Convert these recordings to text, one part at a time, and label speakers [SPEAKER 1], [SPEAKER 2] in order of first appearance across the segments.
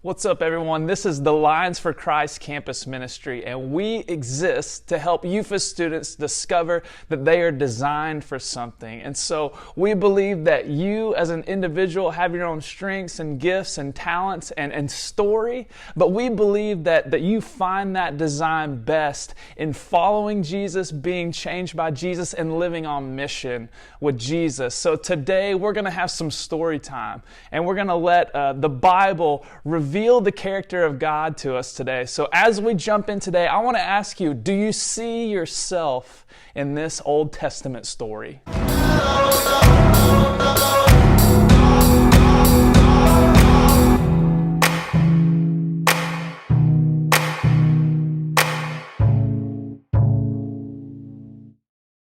[SPEAKER 1] What's up, everyone? This is the Lions for Christ campus ministry, and we exist to help UAFS students discover that they are designed for something. And so we believe that you as an individual have your own strengths and gifts and talents and story, but we believe that you find that design best in following Jesus, being changed by Jesus, and living on mission with Jesus. So today we're going to have some story time, and we're going to let the Bible reveal the character of God to us today. So as we jump in today, I want to ask you, do you see yourself in this Old Testament story?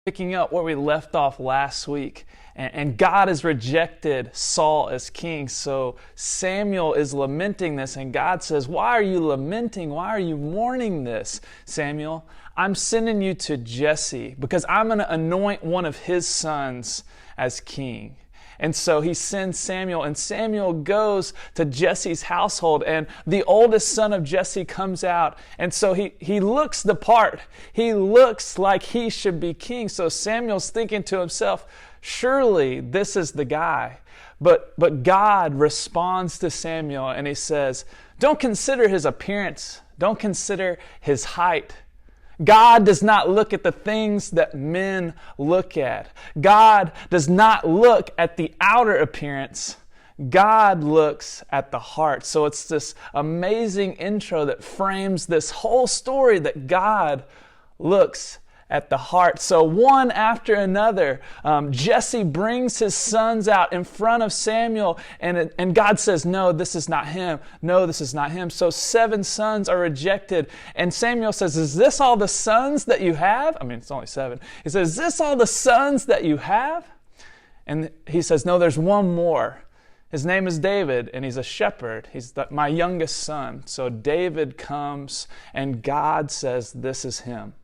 [SPEAKER 1] Picking up where we left off last week, and God has rejected Saul as king, so Samuel is lamenting this, and God says, why are you lamenting? Why are you mourning this, Samuel? I'm sending you to Jesse because I'm going to anoint one of his sons as king. And so he sends Samuel, and Samuel goes to Jesse's household, and the oldest son of Jesse comes out. And so he looks the part. He looks like he should be king. So Samuel's thinking to himself, surely this is the guy. But God responds to Samuel, and he says, don't consider his appearance. Don't consider his height. God does not look at the things that men look at. God does not look at the outer appearance. God looks at the heart. So it's this amazing intro that frames this whole story that God looks at the heart. So one after another, Jesse brings his sons out in front of Samuel, and God says, no, this is not him. No, this is not him. So 7 sons are rejected. And Samuel says, is this all the sons that you have? I mean, it's only 7. He says, is this all the sons that you have? And he says, no, there's one more. His name is David, and he's a shepherd. He's my youngest son. So David comes, and God says, this is him.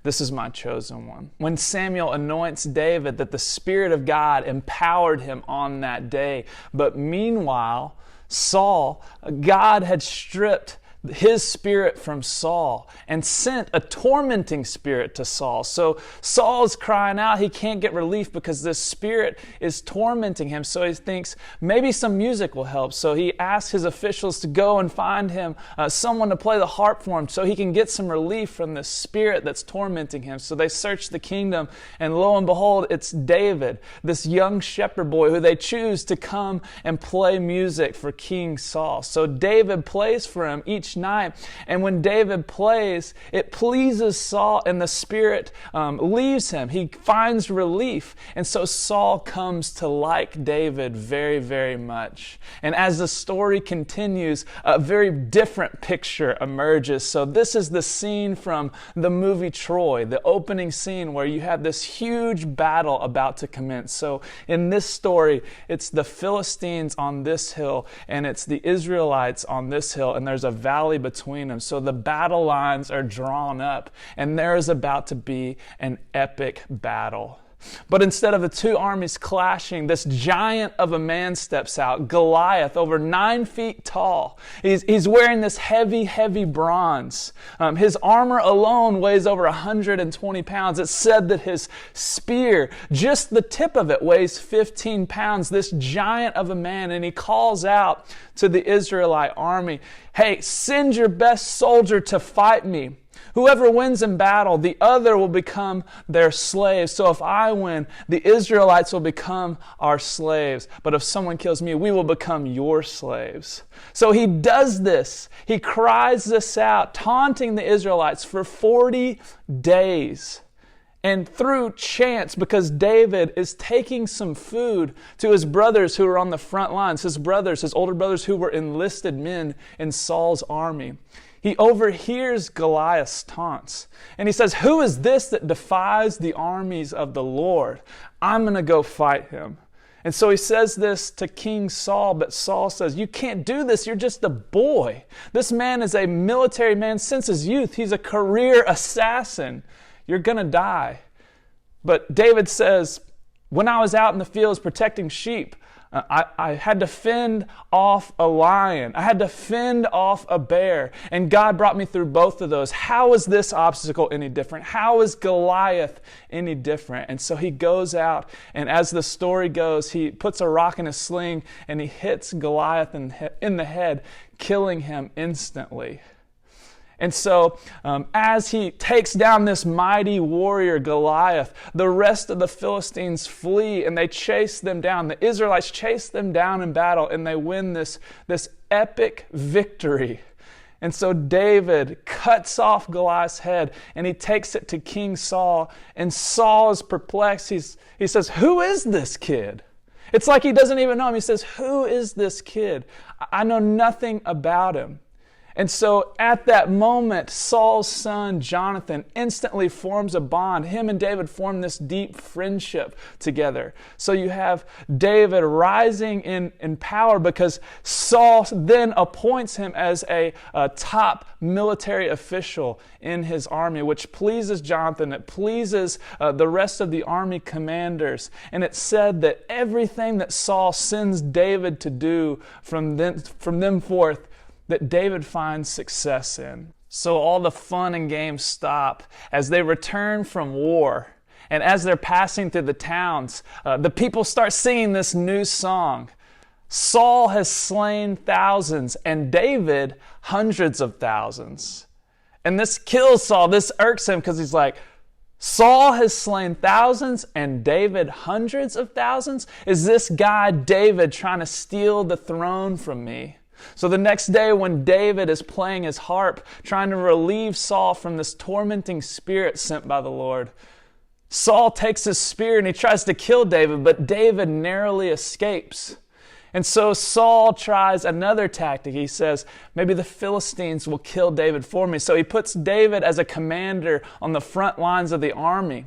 [SPEAKER 1] This is my chosen one. When Samuel anoints David, that the Spirit of God empowered him on that day. But meanwhile, Saul, God had stripped his spirit from Saul and sent a tormenting spirit to Saul. So Saul's crying out. He can't get relief because this spirit is tormenting him. So he thinks maybe some music will help. So he asks his officials to go and find him someone to play the harp for him so he can get some relief from this spirit that's tormenting him. So they search the kingdom, and lo and behold, it's David, this young shepherd boy who they choose to come and play music for King Saul. So David plays for him each night, and when David plays, it pleases Saul, and the spirit leaves him. He finds relief, and so Saul comes to like David very, very much. And as the story continues, a very different picture emerges. So this is the scene from the movie Troy, the opening scene where you have this huge battle about to commence. So in this story, it's the Philistines on this hill, and it's the Israelites on this hill, and there's a valley between them. So the battle lines are drawn up, and there is about to be an epic battle. But instead of the 2 armies clashing, this giant of a man steps out, Goliath, over 9 feet tall. He's wearing this heavy, heavy bronze. His armor alone weighs over 120 pounds. It's said that his spear, just the tip of it, weighs 15 pounds. This giant of a man, and he calls out to the Israelite army, hey, send your best soldier to fight me. Whoever wins in battle, the other will become their slave. So if I win, the Israelites will become our slaves. But if someone kills me, we will become your slaves. So he does this. He cries this out, taunting the Israelites for 40 days. And through chance, because David is taking some food to his brothers who are on the front lines, his older brothers who were enlisted men in Saul's army, he overhears Goliath's taunts. And he says, who is this that defies the armies of the Lord? I'm going to go fight him. And so he says this to King Saul, but Saul says, you can't do this. You're just a boy. This man is a military man since his youth. He's a career assassin. You're going to die. But David says, when I was out in the fields protecting sheep, I had to fend off a lion. I had to fend off a bear. And God brought me through both of those. How is this obstacle any different? How is Goliath any different? And so he goes out, and as the story goes, he puts a rock in a sling, and he hits Goliath in the head, killing him instantly. And so as he takes down this mighty warrior Goliath, the rest of the Philistines flee and they chase them down. The Israelites chase them down in battle and they win this epic victory. And so David cuts off Goliath's head and he takes it to King Saul. And Saul is perplexed. He says, "Who is this kid?" It's like he doesn't even know him. He says, "Who is this kid? I know nothing about him." And so at that moment, Saul's son, Jonathan, instantly forms a bond. Him and David form this deep friendship together. So you have David rising in power because Saul then appoints him as a top military official in his army, which pleases Jonathan. It pleases the rest of the army commanders. And it's said that everything that Saul sends David to do from them forth, that David finds success in. So all the fun and games stop as they return from war. And as they're passing through the towns, the people start singing this new song. Saul has slain thousands and David hundreds of thousands. And this kills Saul. This irks him because he's like, Saul has slain thousands and David hundreds of thousands? Is this guy David trying to steal the throne from me? So the next day when David is playing his harp, trying to relieve Saul from this tormenting spirit sent by the Lord, Saul takes his spear and he tries to kill David, but David narrowly escapes. And so Saul tries another tactic. He says, maybe the Philistines will kill David for me. So he puts David as a commander on the front lines of the army.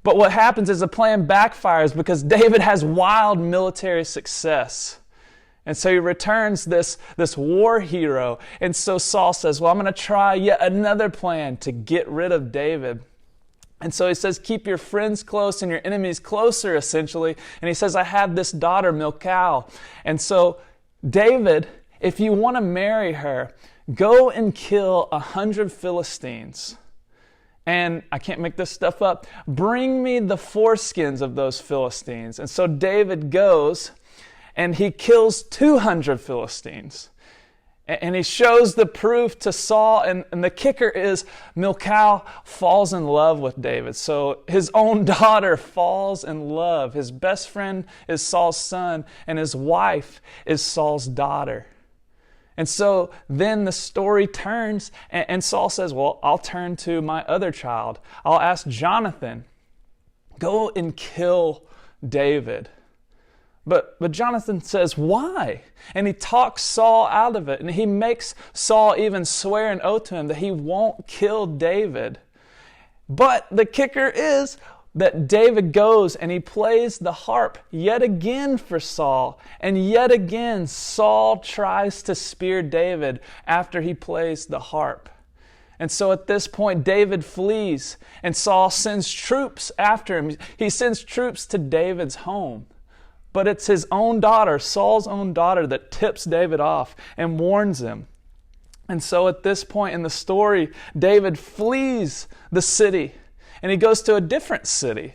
[SPEAKER 1] But what happens is the plan backfires because David has wild military success. And so he returns this war hero. And so Saul says, well, I'm going to try yet another plan to get rid of David. And so he says, keep your friends close and your enemies closer, essentially. And he says, I have this daughter, Milcah. And so David, if you want to marry her, go and kill 100 Philistines. And I can't make this stuff up. Bring me the foreskins of those Philistines. And so David goes and he kills 200 Philistines. And he shows the proof to Saul. And the kicker is Milcah falls in love with David. So his own daughter falls in love. His best friend is Saul's son. And his wife is Saul's daughter. And so then the story turns. And Saul says, well, I'll turn to my other child. I'll ask Jonathan, go and kill David. But Jonathan says, why? And he talks Saul out of it. And he makes Saul even swear an oath to him that he won't kill David. But the kicker is that David goes and he plays the harp yet again for Saul. And yet again, Saul tries to spear David after he plays the harp. And so at this point, David flees and Saul sends troops after him. He sends troops to David's home. But it's his own daughter, Saul's own daughter, that tips David off and warns him. And so at this point in the story, David flees the city and he goes to a different city.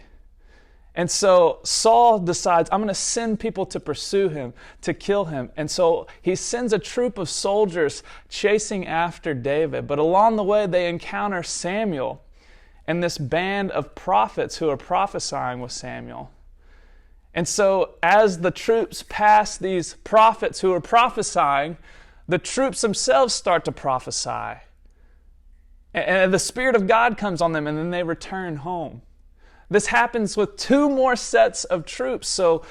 [SPEAKER 1] And so Saul decides, I'm going to send people to pursue him, to kill him. And so he sends a troop of soldiers chasing after David. But along the way, they encounter Samuel and this band of prophets who are prophesying with Samuel. And so as the troops pass these prophets who are prophesying, the troops themselves start to prophesy. And the Spirit of God comes on them and then they return home. This happens with 2 more sets of troops. So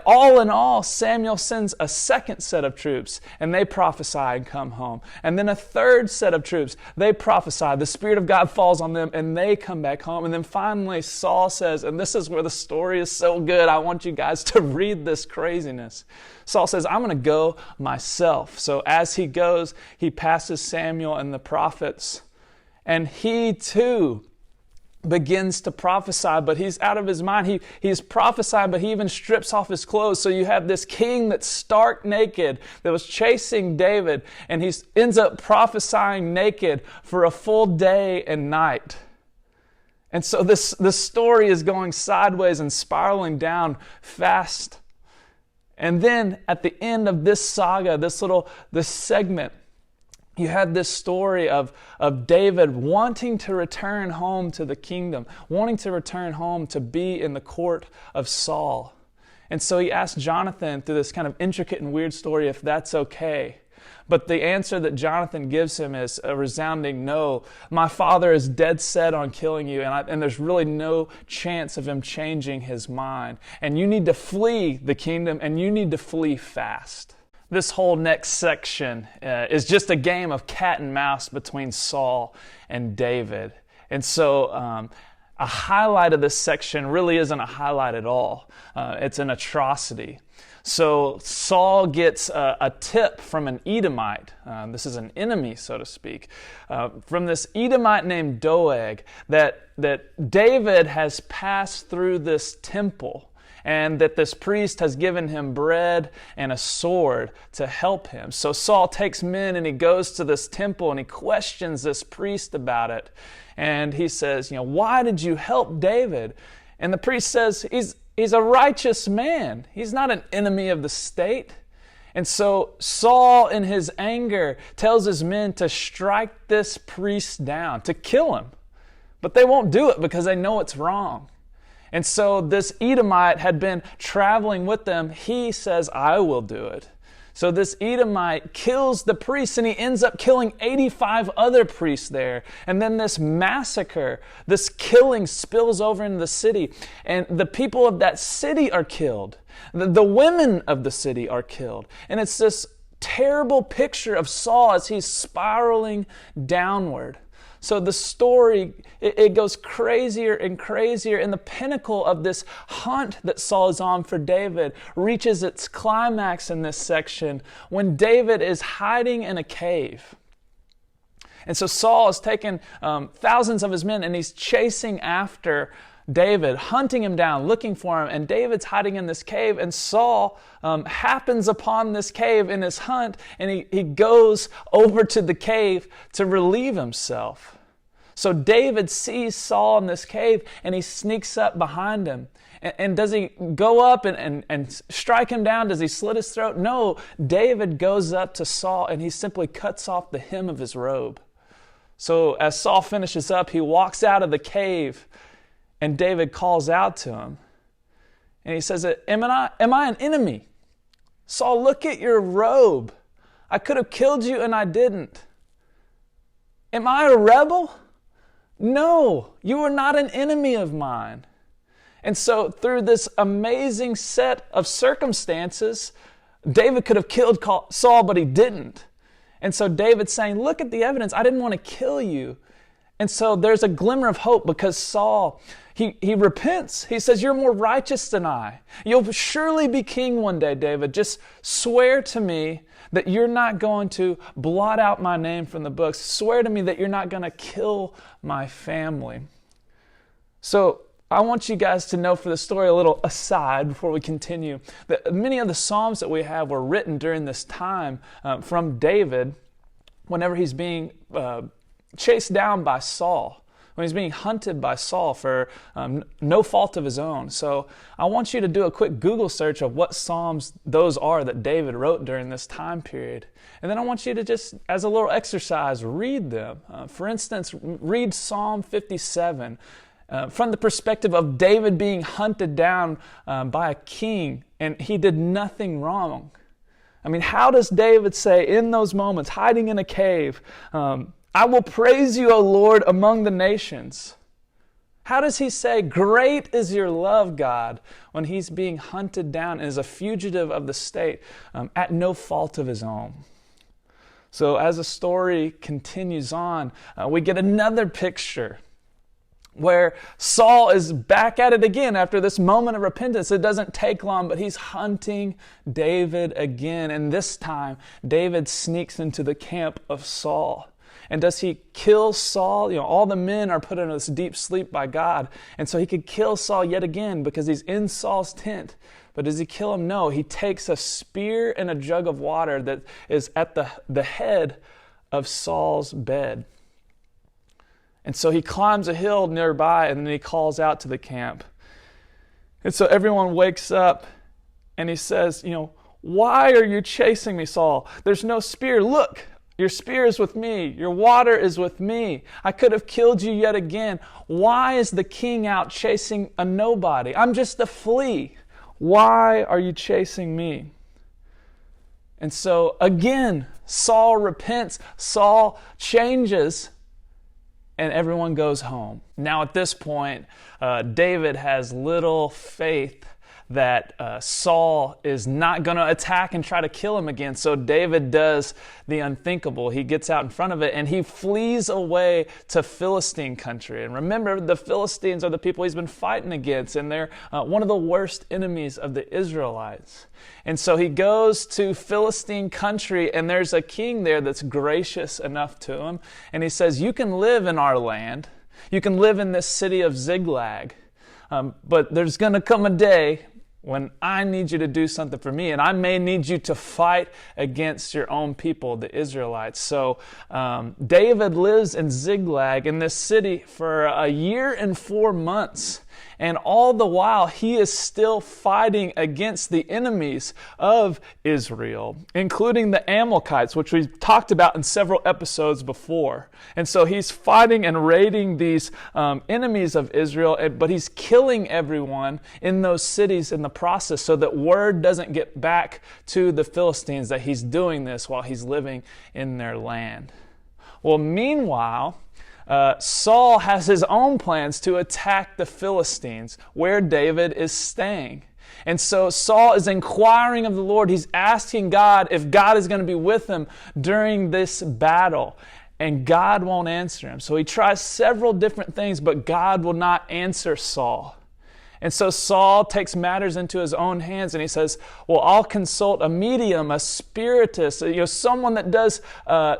[SPEAKER 1] all in all, Samuel sends a second set of troops and they prophesy and come home. And then a third set of troops, they prophesy. The Spirit of God falls on them and they come back home. And then finally Saul says, and this is where the story is so good, I want you guys to read this craziness. Saul says, I'm going to go myself. So as he goes, he passes Samuel and the prophets. And he too begins to prophesy, but he's out of his mind. He's prophesying, but he even strips off his clothes. So you have this king that's stark naked that was chasing David, and he ends up prophesying naked for a full day and night. And so this story is going sideways and spiraling down fast. And then at the end of this saga, this segment, you have this story of David wanting to return home to the kingdom, wanting to return home to be in the court of Saul. And so he asked Jonathan through this kind of intricate and weird story if that's okay. But the answer that Jonathan gives him is a resounding no. My father is dead set on killing you, and there's really no chance of him changing his mind. And you need to flee the kingdom, and you need to flee fast. This whole next section is just a game of cat and mouse between Saul and David. And so a highlight of this section really isn't a highlight at all. It's an atrocity. So Saul gets a tip from an Edomite. This is an enemy, so to speak, from this Edomite named Doeg that David has passed through this temple, and that this priest has given him bread and a sword to help him. So Saul takes men and he goes to this temple and he questions this priest about it. And he says, why did you help David? And the priest says, he's a righteous man. He's not an enemy of the state. And so Saul, in his anger, tells his men to strike this priest down, to kill him. But they won't do it because they know it's wrong. And so this Edomite had been traveling with them. He says, I will do it. So this Edomite kills the priest, and he ends up killing 85 other priests there. And then this massacre, this killing spills over into the city. And the people of that city are killed. The women of the city are killed. And it's this terrible picture of Saul as he's spiraling downward. So the story, it goes crazier and crazier, and the pinnacle of this hunt that Saul is on for David reaches its climax in this section when David is hiding in a cave. And so Saul has taken thousands of his men, and he's chasing after David, hunting him down, looking for him, and David's hiding in this cave, and Saul happens upon this cave in his hunt, and he goes over to the cave to relieve himself. So David sees Saul in this cave, and he sneaks up behind him. And does he go up and strike him down? Does he slit his throat? No, David goes up to Saul, and he simply cuts off the hem of his robe. So as Saul finishes up, he walks out of the cave, and David calls out to him. And he says, am I an enemy? Saul, look at your robe. I could have killed you and I didn't. Am I a rebel? No, you are not an enemy of mine. And so through this amazing set of circumstances, David could have killed Saul, but he didn't. And so David's saying, look at the evidence. I didn't want to kill you. And so there's a glimmer of hope because Saul, he repents. He says, you're more righteous than I. You'll surely be king one day, David. Just swear to me that you're not going to blot out my name from the books. Swear to me that you're not going to kill my family. So I want you guys to know, for the story, a little aside before we continue, that many of the Psalms that we have were written during this time from David whenever he's being chased down by Saul, when he's being hunted by Saul for no fault of his own. So I want you to do a quick Google search of what Psalms those are that David wrote during this time period. And then I want you to just, as a little exercise, read them. For instance, read Psalm 57 from the perspective of David being hunted down by a king, and he did nothing wrong. I mean, how does David say in those moments, hiding in a cave, I will praise you, O Lord, among the nations? How does he say, great is your love, God, when he's being hunted down and is a fugitive of the state at no fault of his own? So as the story continues on, we get another picture where Saul is back at it again after this moment of repentance. It doesn't take long, but he's hunting David again. And this time, David sneaks into the camp of Saul. And does he kill Saul? All the men are put in this deep sleep by God. And so he could kill Saul yet again because he's in Saul's tent. But does he kill him? No. He takes a spear and a jug of water that is at the head of Saul's bed. And so he climbs a hill nearby, and then he calls out to the camp. And so everyone wakes up, and he says, why are you chasing me, Saul? There's no spear. Look, your spear is with me. Your water is with me. I could have killed you yet again. Why is the king out chasing a nobody? I'm just a flea. Why are you chasing me? And so again, Saul repents. Saul changes, and everyone goes home. Now at this point, David has little faith that Saul is not going to attack and try to kill him again. So David does the unthinkable. He gets out in front of it and he flees away to Philistine country. And remember, the Philistines are the people he's been fighting against, and they're one of the worst enemies of the Israelites. And so he goes to Philistine country, and there's a king there that's gracious enough to him. And he says, you can live in our land. You can live in this city of Ziklag. But there's going to come a day when I need you to do something for me, and I may need you to fight against your own people, the Israelites. So David lives in Ziklag, in this city, for a year and 4 months. And all the while, he is still fighting against the enemies of Israel, including the Amalekites, which we've talked about in several episodes before. And so he's fighting and raiding these enemies of Israel, but he's killing everyone in those cities in the process so that word doesn't get back to the Philistines that he's doing this while he's living in their land. Well, meanwhile, Saul has his own plans to attack the Philistines where David is staying. And so Saul is inquiring of the Lord. He's asking God if God is going to be with him during this battle. And God won't answer him. So he tries several different things, but God will not answer Saul. And so Saul takes matters into his own hands, and he says, well, I'll consult a medium, a spiritist, someone that does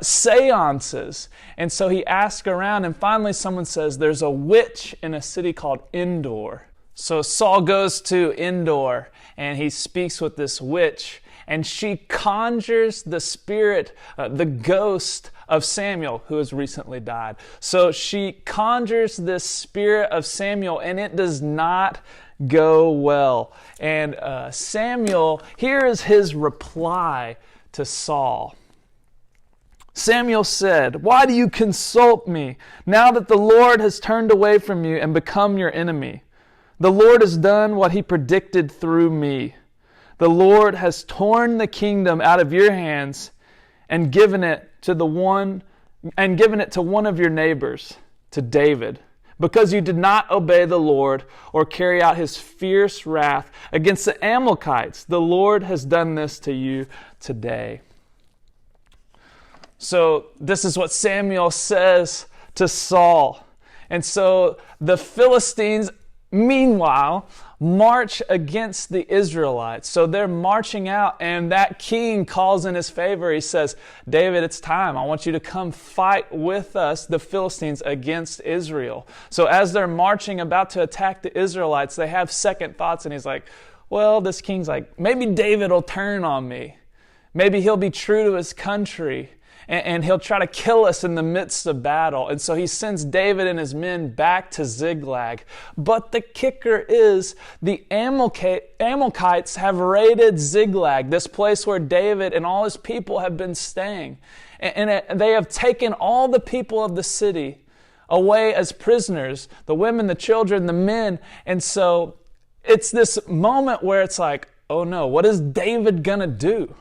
[SPEAKER 1] seances. And so he asks around, and finally someone says, there's a witch in a city called Endor. So Saul goes to Endor, and he speaks with this witch, and she conjures the spirit, the ghost of Samuel, who has recently died. So she conjures this spirit of Samuel, and it does not go well. And Samuel, here is his reply to Saul. Samuel said, why do you consult me now that the Lord has turned away from you and become your enemy? The Lord has done what he predicted through me. The Lord has torn the kingdom out of your hands and given it to one of your neighbors, to David, because you did not obey the Lord or carry out his fierce wrath against the Amalekites. The Lord has done this to you today. So this is what Samuel says to Saul. And so the Philistines, meanwhile, march against the Israelites. So they're marching out, and that king calls in his favor. He says, David, it's time. I want you to come fight with us, the Philistines, against Israel. So as they're marching, about to attack the Israelites, they have second thoughts, and he's like, well, this king's like, maybe David will turn on me. Maybe he'll be true to his country. And he'll try to kill us in the midst of battle. And so he sends David and his men back to Ziklag. But the kicker is the Amalekites have raided Ziklag, this place where David and all his people have been staying. And they have taken all the people of the city away as prisoners, the women, the children, the men. And so it's this moment where it's like, oh no, what is David going to do?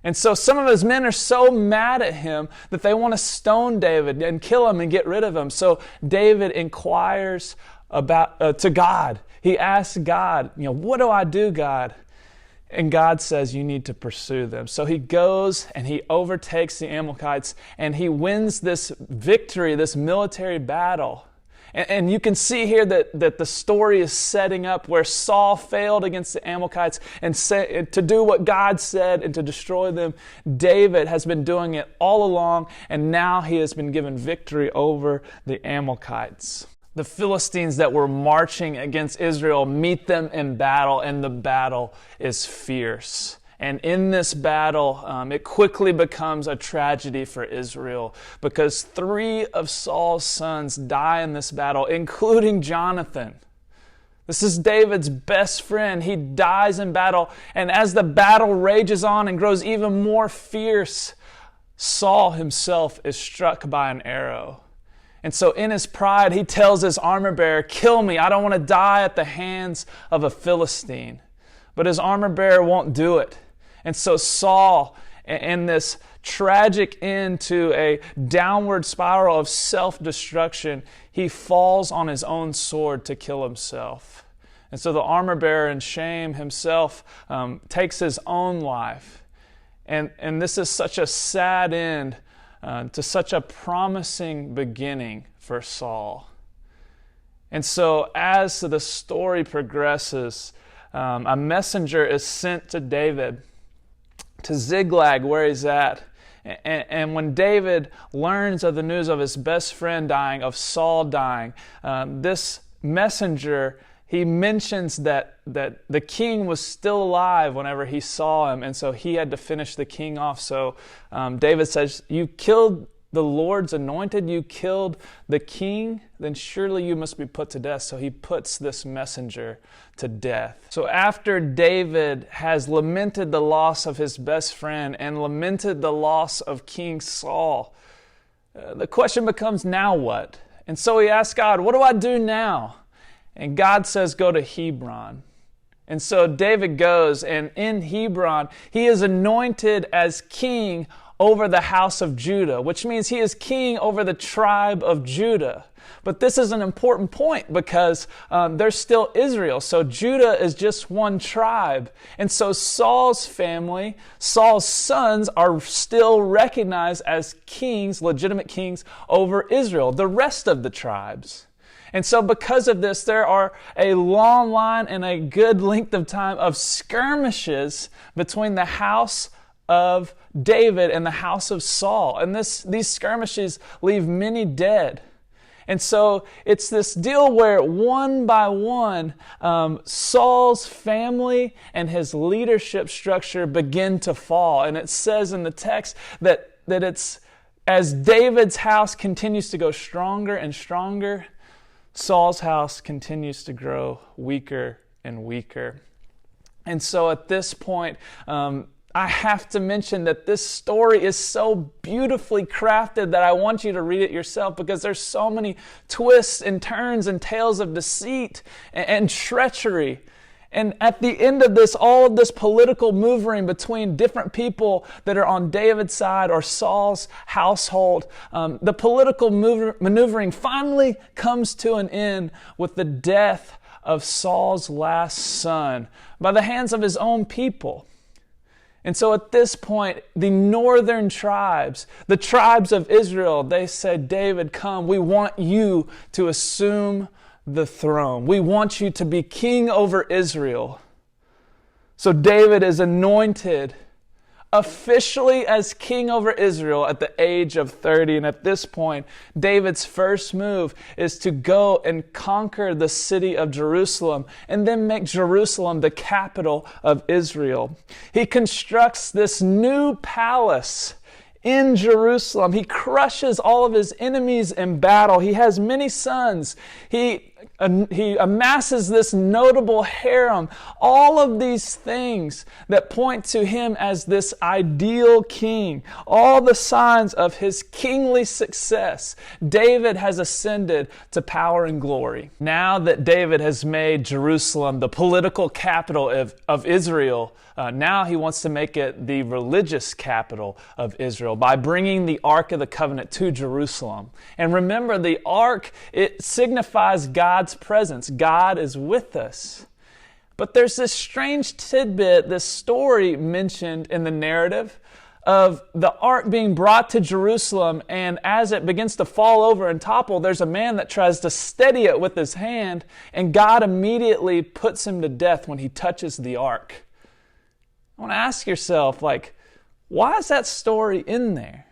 [SPEAKER 1] And so some of his men are so mad at him that they want to stone David and kill him and get rid of him. So David inquires to God. He asks God, what do I do, God? And God says, you need to pursue them. So he goes and he overtakes the Amalekites, and he wins this victory, this military battle. And you can see here that the story is setting up where Saul failed against the Amalekites and to do what God said and to destroy them. David has been doing it all along, and now he has been given victory over the Amalekites. The Philistines that were marching against Israel meet them in battle, and the battle is fierce. And in this battle, it quickly becomes a tragedy for Israel because 3 of Saul's sons die in this battle, including Jonathan. This is David's best friend. He dies in battle. And as the battle rages on and grows even more fierce, Saul himself is struck by an arrow. And so in his pride, he tells his armor bearer, "Kill me. I don't want to die at the hands of a Philistine." But his armor bearer won't do it. And so Saul, in this tragic end to a downward spiral of self-destruction, he falls on his own sword to kill himself. And so the armor bearer in shame himself takes his own life. And this is such a sad end to such a promising beginning for Saul. And so as the story progresses, a messenger is sent to David to Ziklag, where he's at. And when David learns of the news of his best friend dying, of Saul dying, this messenger, he mentions that the king was still alive whenever he saw him, and so he had to finish the king off. So David says, "You killed the Lord's anointed, you killed the king, then surely you must be put to death." So he puts this messenger to death. So after David has lamented the loss of his best friend and lamented the loss of King Saul, the question becomes, now what? And so he asks God, "What do I do now?" And God says, "Go to Hebron." And so David goes, and in Hebron, he is anointed as king over the house of Judah, which means he is king over the tribe of Judah. But this is an important point because there's still Israel. So Judah is just one tribe. And so Saul's family, Saul's sons are still recognized as kings, legitimate kings over Israel, the rest of the tribes. And so because of this, there are a long line and a good length of time of skirmishes between the house of David and the house of Saul. And these skirmishes leave many dead. And so it's this deal where one by one, Saul's family and his leadership structure begin to fall. And it says in the text that it's as David's house continues to go stronger and stronger, Saul's house continues to grow weaker and weaker. And so at this point, I have to mention that this story is so beautifully crafted that I want you to read it yourself because there's so many twists and turns and tales of deceit and treachery. And at the end of this, all of this political maneuvering between different people that are on David's side or Saul's household, the political maneuvering finally comes to an end with the death of Saul's last son by the hands of his own people. And so at this point, the northern tribes, the tribes of Israel, they said, "David, come, we want you to assume the throne. We want you to be king over Israel." So David is anointed officially as king over Israel at the age of 30. And at this point, David's first move is to go and conquer the city of Jerusalem and then make Jerusalem the capital of Israel. He constructs this new palace in Jerusalem. He crushes all of his enemies in battle. He has many sons. He amasses this notable harem. All of these things that point to him as this ideal king. All the signs of his kingly success. David has ascended to power and glory. Now that David has made Jerusalem the political capital of Israel, now he wants to make it the religious capital of Israel by bringing the Ark of the Covenant to Jerusalem. And remember, the Ark, it signifies God's presence. God is with us. But there's this strange tidbit, this story mentioned in the narrative of the ark being brought to Jerusalem, and as it begins to fall over and topple, there's a man that tries to steady it with his hand, and God immediately puts him to death when he touches the ark. I want to ask yourself, why is that story in there?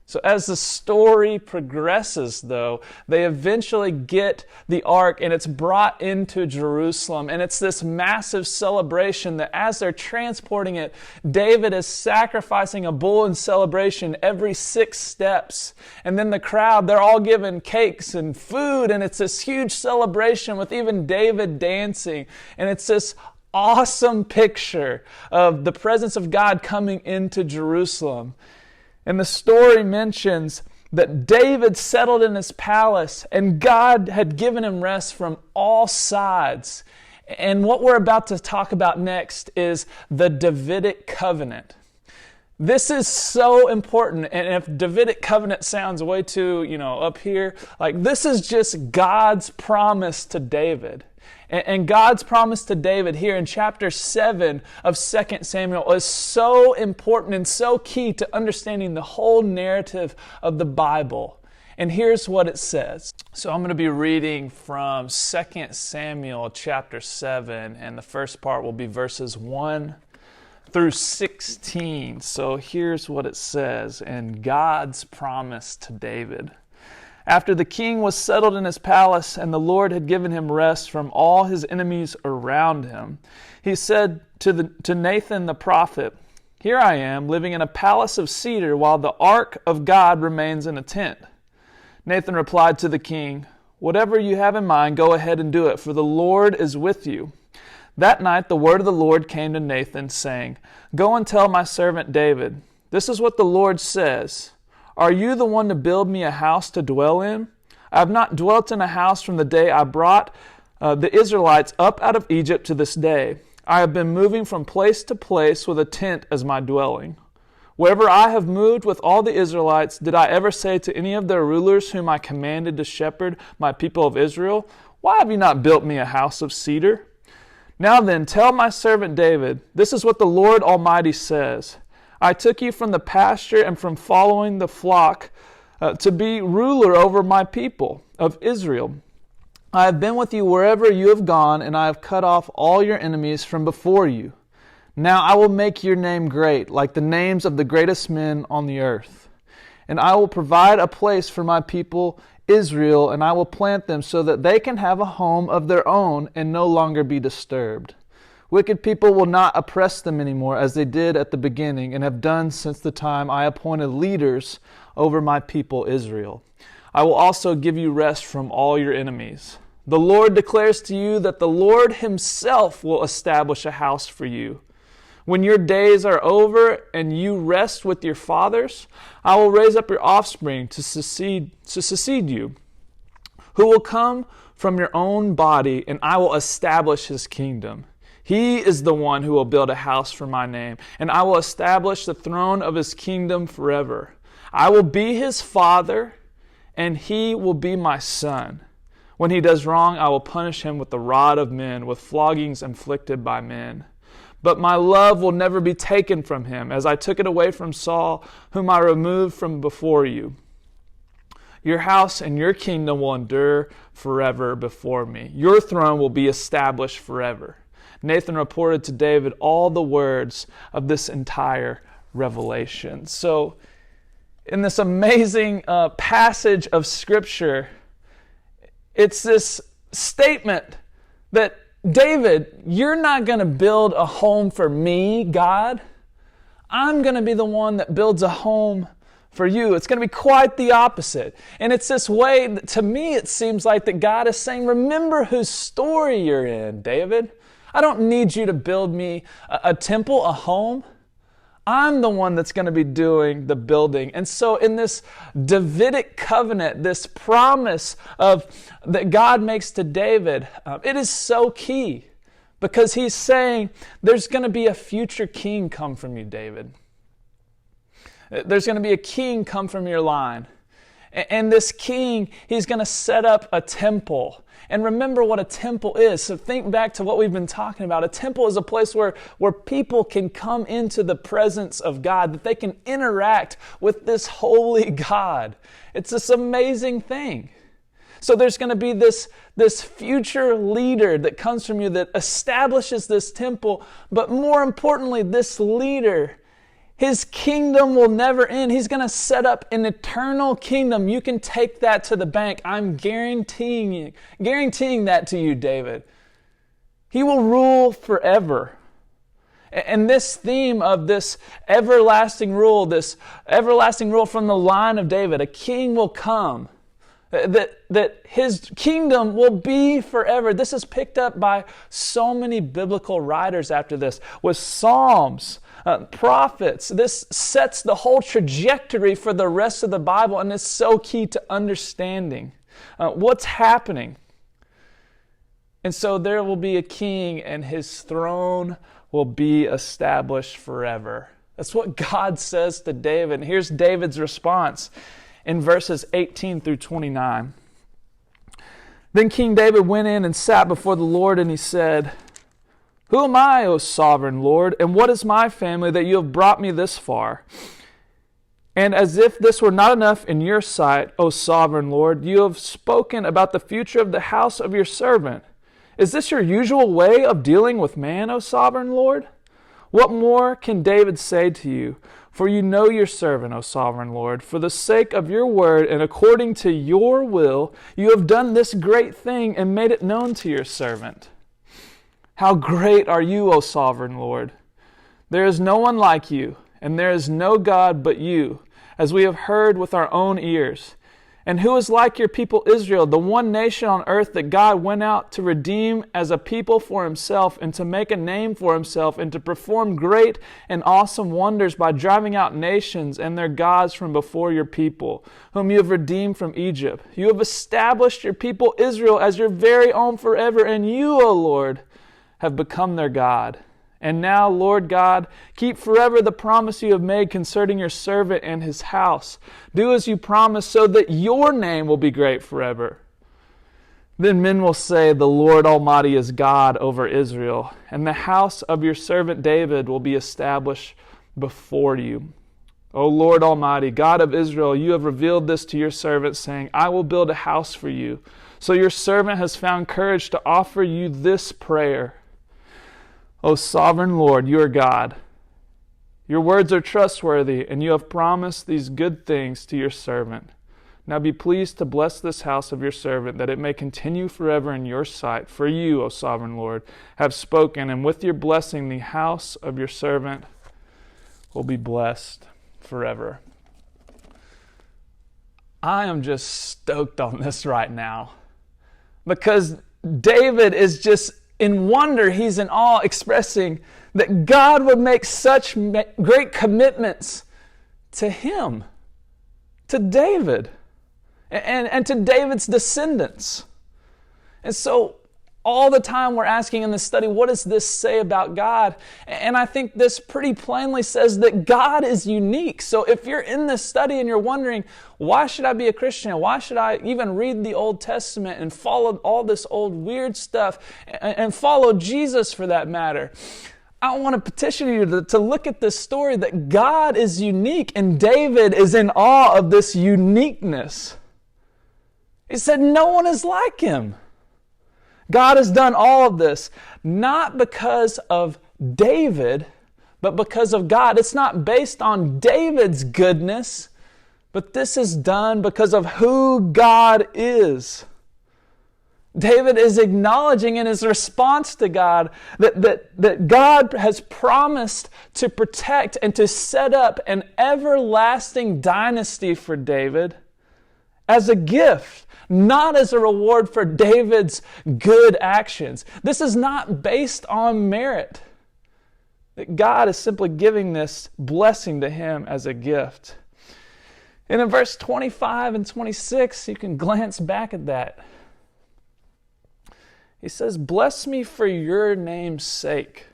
[SPEAKER 1] So as the story progresses, though, they eventually get the ark and it's brought into Jerusalem. And it's this massive celebration that as they're transporting it, David is sacrificing a bull in celebration every 6 steps. And then the crowd, they're all given cakes and food. And it's this huge celebration with even David dancing. And it's this awesome picture of the presence of God coming into Jerusalem. And the story mentions that David settled in his palace and God had given him rest from all sides. And what we're about to talk about next is the Davidic covenant. This is so important. And if Davidic covenant sounds way too, up here, this is just God's promise to David. And God's promise to David here in chapter 7 of 2 Samuel is so important and so key to understanding the whole narrative of the Bible. And here's what it says. So I'm going to be reading from 2 Samuel chapter 7, and the first part will be verses 1 through 16. So here's what it says in God's promise to David. After the king was settled in his palace and the Lord had given him rest from all his enemies around him, he said to Nathan the prophet, "Here I am, living in a palace of cedar while the ark of God remains in a tent." Nathan replied to the king, "Whatever you have in mind, go ahead and do it, for the Lord is with you." That night the word of the Lord came to Nathan, saying, "Go and tell my servant David, this is what the Lord says. Are you the one to build me a house to dwell in? I have not dwelt in a house from the day I brought the Israelites up out of Egypt to this day. I have been moving from place to place with a tent as my dwelling. Wherever I have moved with all the Israelites, did I ever say to any of their rulers whom I commanded to shepherd my people of Israel, 'Why have you not built me a house of cedar?' Now then, tell my servant David, this is what the Lord Almighty says. I took you from the pasture and from following the flock to be ruler over my people of Israel. I have been with you wherever you have gone, and I have cut off all your enemies from before you. Now I will make your name great, like the names of the greatest men on the earth. And I will provide a place for my people Israel, and I will plant them so that they can have a home of their own and no longer be disturbed. Wicked people will not oppress them anymore as they did at the beginning and have done since the time I appointed leaders over my people Israel. I will also give you rest from all your enemies. The Lord declares to you that the Lord himself will establish a house for you. When your days are over and you rest with your fathers, I will raise up your offspring to succeed you, who will come from your own body, and I will establish his kingdom. He is the one who will build a house for my name, and I will establish the throne of his kingdom forever. I will be his father, and he will be my son. When he does wrong, I will punish him with the rod of men, with floggings inflicted by men. But my love will never be taken from him, as I took it away from Saul, whom I removed from before you. Your house and your kingdom will endure forever before me. Your throne will be established forever." Nathan reported to David all the words of this entire revelation. So, in this amazing passage of Scripture, it's this statement that, David, you're not going to build a home for me, God. I'm going to be the one that builds a home for you. It's going to be quite the opposite. And it's this way, to me, it seems like that God is saying, remember whose story you're in, David. I don't need you to build me a temple, a home. I'm the one that's going to be doing the building. And so in this Davidic covenant, this promise that God makes to David, it is so key because he's saying there's going to be a future king come from you, David. There's going to be a king come from your line. And this king, he's going to set up a temple. And remember what a temple is. So think back to what we've been talking about. A temple is a place where people can come into the presence of God, that they can interact with this holy God. It's this amazing thing. So there's going to be this future leader that comes from you that establishes this temple. But more importantly, this leader, his kingdom will never end. He's going to set up an eternal kingdom. You can take that to the bank. I'm guaranteeing that to you, David. He will rule forever. And this theme of this everlasting rule from the line of David, a king will come, that his kingdom will be forever. This is picked up by so many biblical writers after this, with Psalms, prophets. This sets the whole trajectory for the rest of the Bible, and it's so key to understanding what's happening. And so there will be a king, and his throne will be established forever. That's what God says to David. And here's David's response in verses 18 through 29. Then King David went in and sat before the Lord, and he said, "Who am I, O sovereign Lord, and what is my family that you have brought me this far? And as if this were not enough in your sight, O sovereign Lord, you have spoken about the future of the house of your servant. Is this your usual way of dealing with man, O sovereign Lord? What more can David say to you? For you know your servant, O sovereign Lord. For the sake of your word and according to your will, you have done this great thing and made it known to your servant. How great are you, O sovereign Lord! There is no one like you, and there is no God but you, as we have heard with our own ears. And who is like your people Israel, the one nation on earth that God went out to redeem as a people for himself, and to make a name for himself, and to perform great and awesome wonders by driving out nations and their gods from before your people, whom you have redeemed from Egypt. You have established your people Israel as your very own forever, and you, O Lord, have become their God. And now, Lord God, keep forever the promise you have made concerning your servant and his house. Do as you promised, so that your name will be great forever. Then men will say, the Lord Almighty is God over Israel, and the house of your servant David will be established before you. O Lord Almighty, God of Israel, you have revealed this to your servant, saying, I will build a house for you. So your servant has found courage to offer you this prayer. O sovereign Lord, you are God. Your words are trustworthy, and you have promised these good things to your servant. Now be pleased to bless this house of your servant, that it may continue forever in your sight. For you, O sovereign Lord, have spoken, and with your blessing the house of your servant will be blessed forever. I am just stoked on this right now, because David is just in wonder, he's in awe, expressing that God would make such great commitments to him, to David, and to David's descendants. And so all the time we're asking in this study, what does this say about God? And I think this pretty plainly says that God is unique. So if you're in this study and you're wondering, why should I be a Christian? Why should I even read the Old Testament and follow all this old weird stuff and follow Jesus for that matter? I want to petition you to look at this story that God is unique, and David is in awe of this uniqueness. He said, no one is like him. God has done all of this, not because of David, but because of God. It's not based on David's goodness, but this is done because of who God is. David is acknowledging in his response to God that God has promised to protect and to set up an everlasting dynasty for David as a gift, not as a reward for David's good actions. This is not based on merit. That God is simply giving this blessing to him as a gift. And in verse 25 and 26, you can glance back at that. He says, bless me for your name's sake.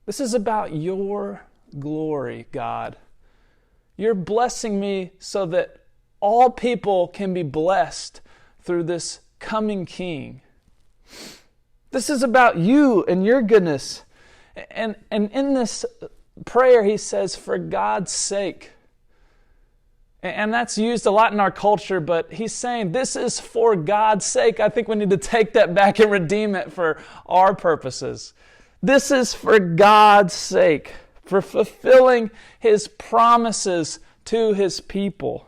[SPEAKER 1] This is about your glory, God. You're blessing me so that all people can be blessed through this coming king. This is about you and your goodness. And in this prayer, he says, for God's sake. And that's used a lot in our culture, but he's saying this is for God's sake. I think we need to take that back and redeem it for our purposes. This is for God's sake, for fulfilling his promises to his people.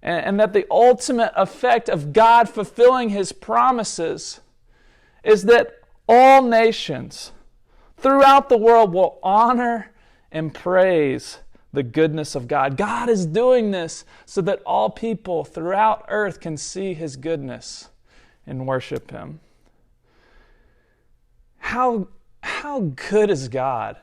[SPEAKER 1] And that the ultimate effect of God fulfilling his promises is that all nations throughout the world will honor and praise the goodness of God. God is doing this so that all people throughout earth can see his goodness and worship him. How good is God?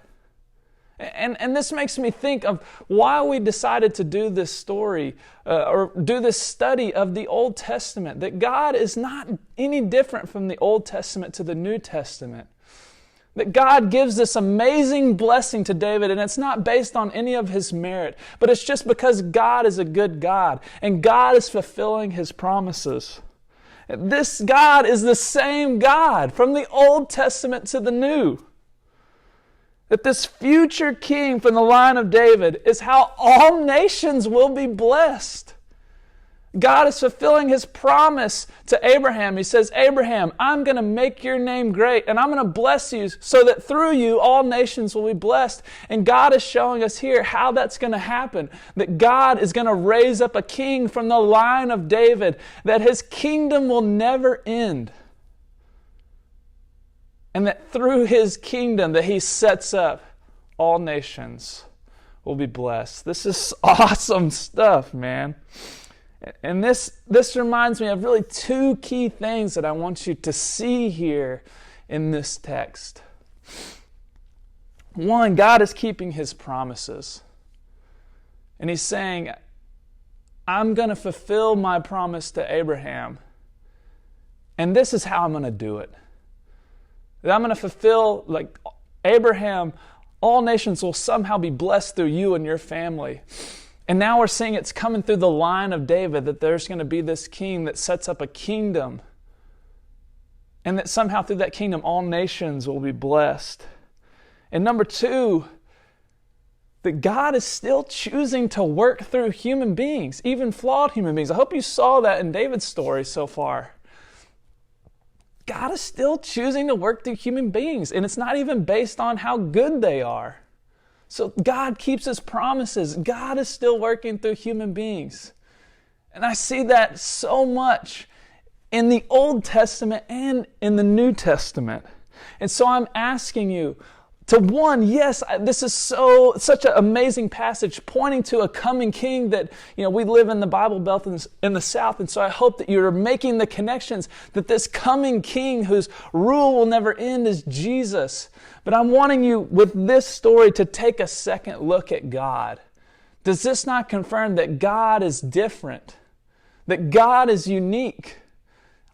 [SPEAKER 1] And this makes me think of why we decided to do this story or do this study of the Old Testament. That God is not any different from the Old Testament to the New Testament. That God gives this amazing blessing to David, and it's not based on any of his merit, but it's just because God is a good God, and God is fulfilling his promises. This God is the same God from the Old Testament to the New. That this future king from the line of David is how all nations will be blessed. God is fulfilling his promise to Abraham. He says, Abraham, I'm going to make your name great, and I'm going to bless you so that through you all nations will be blessed. And God is showing us here how that's going to happen. That God is going to raise up a king from the line of David, that his kingdom will never end. And that through his kingdom that he sets up, all nations will be blessed. This is awesome stuff, man. And this reminds me of really two key things that I want you to see here in this text. One, God is keeping his promises. And he's saying, I'm going to fulfill my promise to Abraham. And this is how I'm going to do it. That I'm going to fulfill, like Abraham, all nations will somehow be blessed through you and your family. And now we're seeing it's coming through the line of David, that there's going to be this king that sets up a kingdom. And that somehow through that kingdom, all nations will be blessed. And number two, that God is still choosing to work through human beings, even flawed human beings. I hope you saw that in David's story so far. God is still choosing to work through human beings, and it's not even based on how good they are. So God keeps his promises. God is still working through human beings. And I see that so much in the Old Testament and in the New Testament. And so I'm asking you to one, yes, this is such an amazing passage pointing to a coming king that, we live in the Bible Belt in the South. And so I hope that you're making the connections that this coming king whose rule will never end is Jesus. But I'm wanting you with this story to take a second look at God. Does this not confirm that God is different? That God is unique?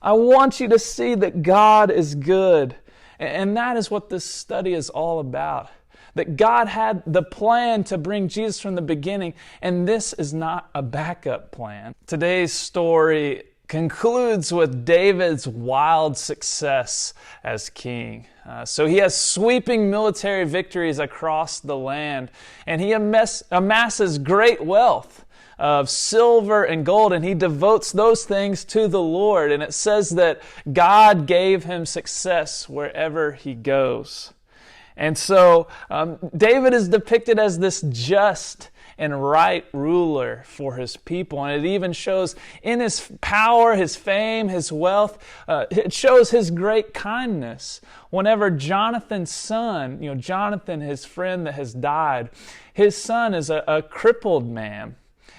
[SPEAKER 1] I want you to see that God is good. And that is what this study is all about. That God had the plan to bring Jesus from the beginning, and this is not a backup plan. Today's story concludes with David's wild success as king. So he has sweeping military victories across the land, and he amasses great wealth of silver and gold, and he devotes those things to the Lord. And it says that God gave him success wherever he goes. And so David is depicted as this just and right ruler for his people. And it even shows in his power, his fame, his wealth. It shows his great kindness. Whenever Jonathan's son, Jonathan, his friend that has died, his son is a crippled man.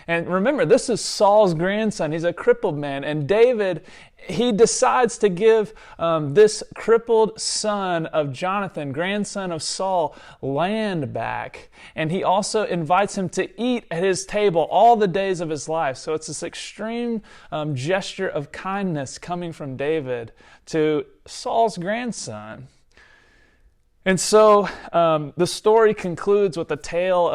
[SPEAKER 1] And remember, this is Saul's grandson. He's a crippled man. And David, he decides to give this crippled son of Jonathan, grandson of Saul, land back. And he also invites him to eat at his table all the days of his life. So it's this extreme gesture of kindness coming from David to Saul's grandson. And so the story concludes with a tale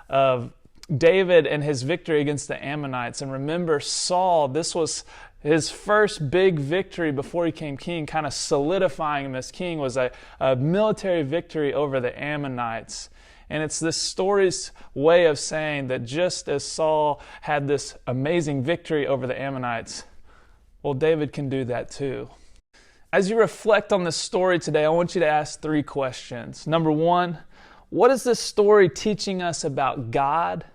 [SPEAKER 1] of David and his victory against the Ammonites. And remember, Saul, this was his first big victory before he became king, kind of solidifying him as king, was a military victory over the Ammonites. And it's this story's way of saying that just as Saul had this amazing victory over the Ammonites, well, David can do that too. As you reflect on this story today, I want you to ask 3 questions. Number 1, what is this story teaching us about God,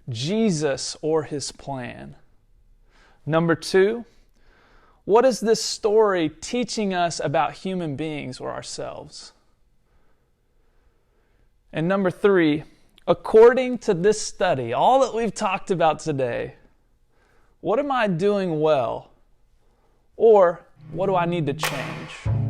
[SPEAKER 1] Jesus, or His plan? Number 2, what is this story teaching us about human beings or ourselves? And number 3, according to this study, all that we've talked about today, what am I doing well? Or what do I need to change?